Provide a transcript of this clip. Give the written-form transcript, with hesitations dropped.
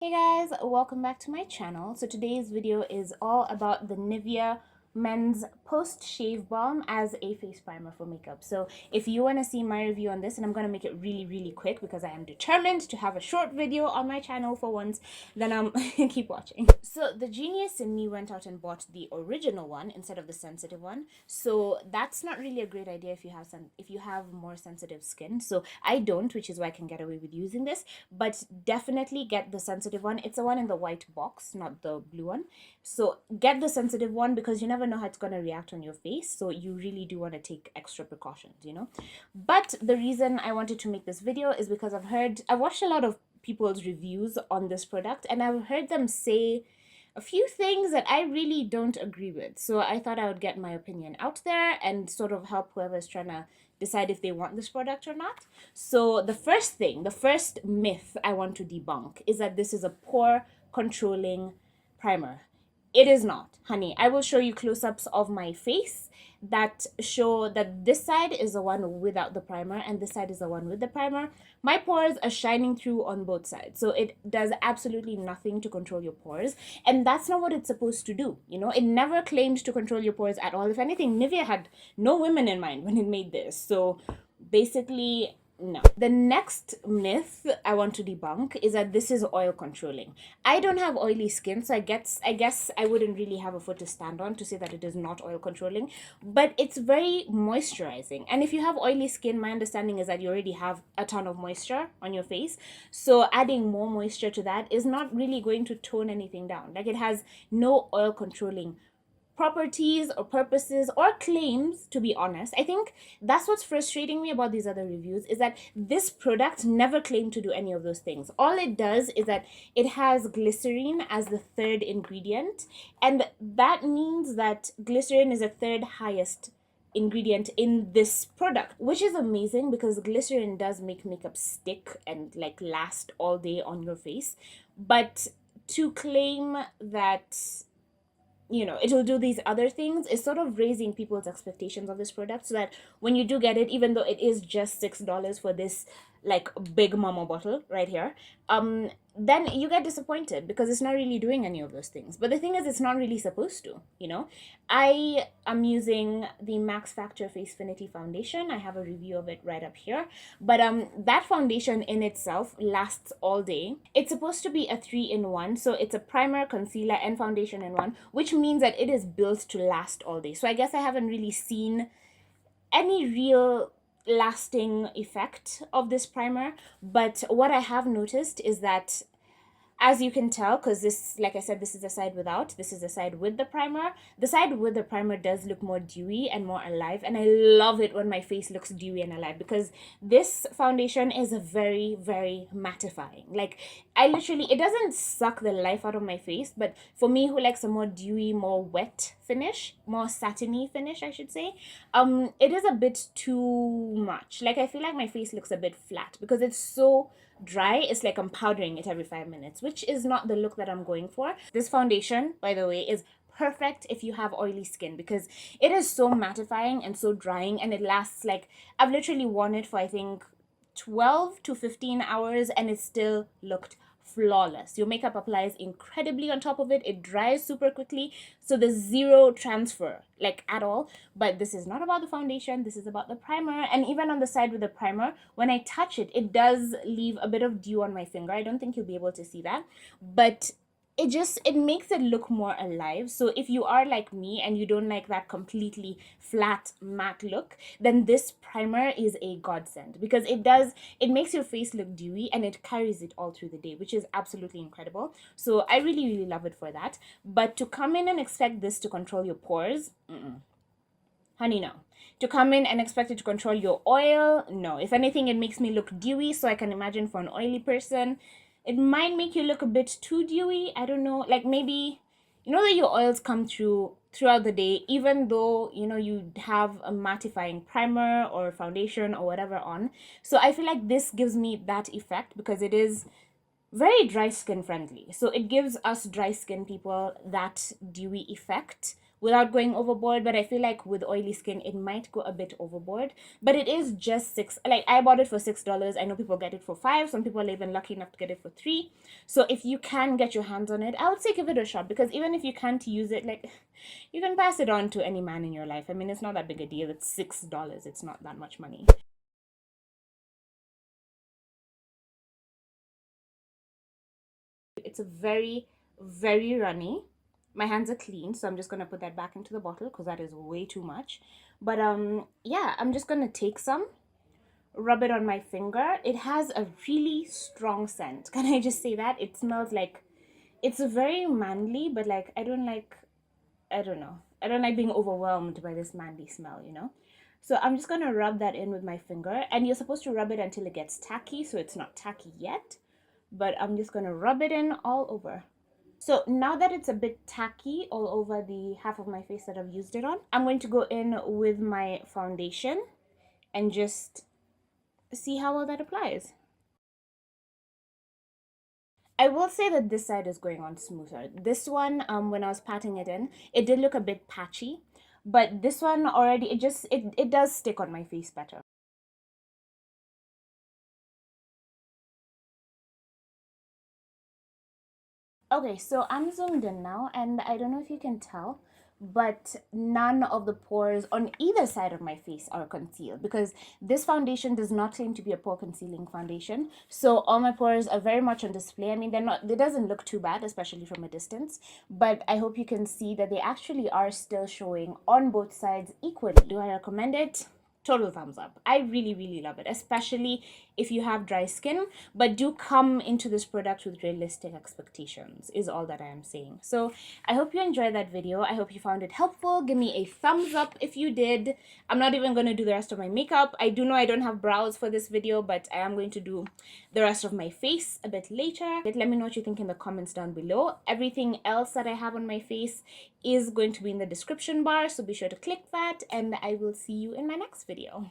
Hey guys, welcome back to my channel. So today's video is all about the Nivea men's post shave balm as a face primer for makeup. So if you want to see my review on this, and I'm going to make it really quick because I am determined to have a short video on my channel for once, then keep watching. So the genius in me went out and bought the original one instead of the sensitive one. So that's not really a great idea if you have more sensitive skin. So I don't, which is why I can get away with using this, but definitely get the sensitive one. It's the one in the white box, not the blue one. So get the sensitive one because you never know how it's going to react on your face, so you really do want to take extra precautions. But the reason I wanted to make this video is because I've watched a lot of people's reviews on this product, and I've heard them say a few things that I really don't agree with. So I thought I would get my opinion out there and sort of help whoever's trying to decide if they want this product or not. So the first myth I want to debunk is that this is a pore controlling primer. It is not, honey. I will show you close-ups of my face that show that this side is the one without the primer and this side is the one with the primer. My pores are shining through on both sides, so it does absolutely nothing to control your pores, and that's not what it's supposed to do. It never claimed to control your pores at all. If anything, Nivea had no women in mind when it made this. So basically, no. The next myth I want to debunk is that this is oil controlling. I don't have oily skin, so I guess I wouldn't really have a foot to stand on to say that it is not oil controlling, but it's very moisturizing. And if you have oily skin, my understanding is that you already have a ton of moisture on your face, so adding more moisture to that is not really going to tone anything down. Like, it has no oil controlling properties or purposes or claims, to be honest. I think that's what's frustrating me about these other reviews, is that this product never claimed to do any of those things. All it does is that it has glycerin as the third ingredient, and that means that glycerin is the third highest ingredient in this product, which is amazing because glycerin does make makeup stick and like last all day on your face. But to claim that it'll do these other things is sort of raising people's expectations of this product, so that when you do get it, even though it is just $6 for this like big mama bottle right here, then you get disappointed because it's not really doing any of those things. But the thing is, it's not really supposed to. I am using the Max Factor Facefinity foundation. I have a review of it right up here, but that foundation in itself lasts all day. It's supposed to be a 3-in-1, so it's a primer, concealer, and foundation in one, which means that it is built to last all day. So I guess I haven't really seen any real lasting effect of this primer, but what I have noticed is that, as you can tell, because this, like I said, this is the side without, this is the side with the primer. The side with the primer does look more dewy and more alive, and I love it when my face looks dewy and alive because this foundation is very mattifying. Like, it doesn't suck the life out of my face, but for me, who likes a more dewy, more wet finish, more satiny finish, I should say, it is a bit too much. Like, I feel like my face looks a bit flat because it's so dry. It's like I'm powdering it every 5 minutes, which is not the look that I'm going for. This foundation, by the way, is perfect if you have oily skin because it is so mattifying and so drying, and it lasts, like, I've literally worn it for I think 12 to 15 hours and it still looked flawless. Your makeup applies incredibly on top of it. It dries super quickly, so there's zero transfer, like, at all. But this is not about the foundation, this is about the primer. And even on the side with the primer, when I touch it, it does leave a bit of dew on my finger. I don't think you'll be able to see that, but it makes it look more alive. So if you are like me and you don't like that completely flat matte look, then this primer is a godsend because it makes your face look dewy and it carries it all through the day, which is absolutely incredible. So I really love it for that. But to come in and expect this to control your pores, honey, no. To come in and expect it to control your oil, no. If anything, it makes me look dewy, so I can imagine for an oily person it might make you look a bit too dewy. I don't know, like, maybe that your oils come throughout the day, even though you have a mattifying primer or foundation or whatever on. So I feel like this gives me that effect because it is very dry skin friendly, so it gives us dry skin people that dewy effect without going overboard, but I feel like with oily skin it might go a bit overboard. But it is just like I bought it for $6. I know people get it for 5. Some people are even lucky enough to get it for 3. So if you can get your hands on it, I would say give it a shot, because even if you can't use it, like, you can pass it on to any man in your life. I mean, it's not that big a deal. It's $6. It's not that much money. It's a very, very runny. My hands are clean, so I'm just gonna put that back into the bottle because that is way too much. But yeah, I'm just gonna take some, rub it on my finger. It has a really strong scent. Can I just say that? It smells like, it's a very manly, but like I don't like, I don't know. I don't like being overwhelmed by this manly smell, you know? So I'm just gonna rub that in with my finger, and you're supposed to rub it until it gets tacky, so it's not tacky yet. But I'm just gonna rub it in all over. So now that it's a bit tacky all over the half of my face that I've used it on, I'm going to go in with my foundation and just see how well that applies. I will say that this side is going on smoother. This one, when I was patting it in, it did look a bit patchy, but this one already, it does stick on my face better. Okay, so I'm zoomed in now, and I don't know if you can tell, but none of the pores on either side of my face are concealed, because this foundation does not claim to be a pore concealing foundation. So all my pores are very much on display. I mean, they're not, it doesn't look too bad, especially from a distance, but I hope you can see that they actually are still showing on both sides equally. Do I recommend it? Total thumbs up. I really, really love it, especially if you have dry skin. But do come into this product with realistic expectations, is all that I am saying. So I hope you enjoyed that video. I hope you found it helpful. Give me a thumbs up if you did. I'm not even going to do the rest of my makeup. I do know I don't have brows for this video, but I am going to do the rest of my face a bit later. Let me know what you think in the comments down below. Everything else that I have on my face is going to be in the description bar, so be sure to click that, and I will see you in my next video.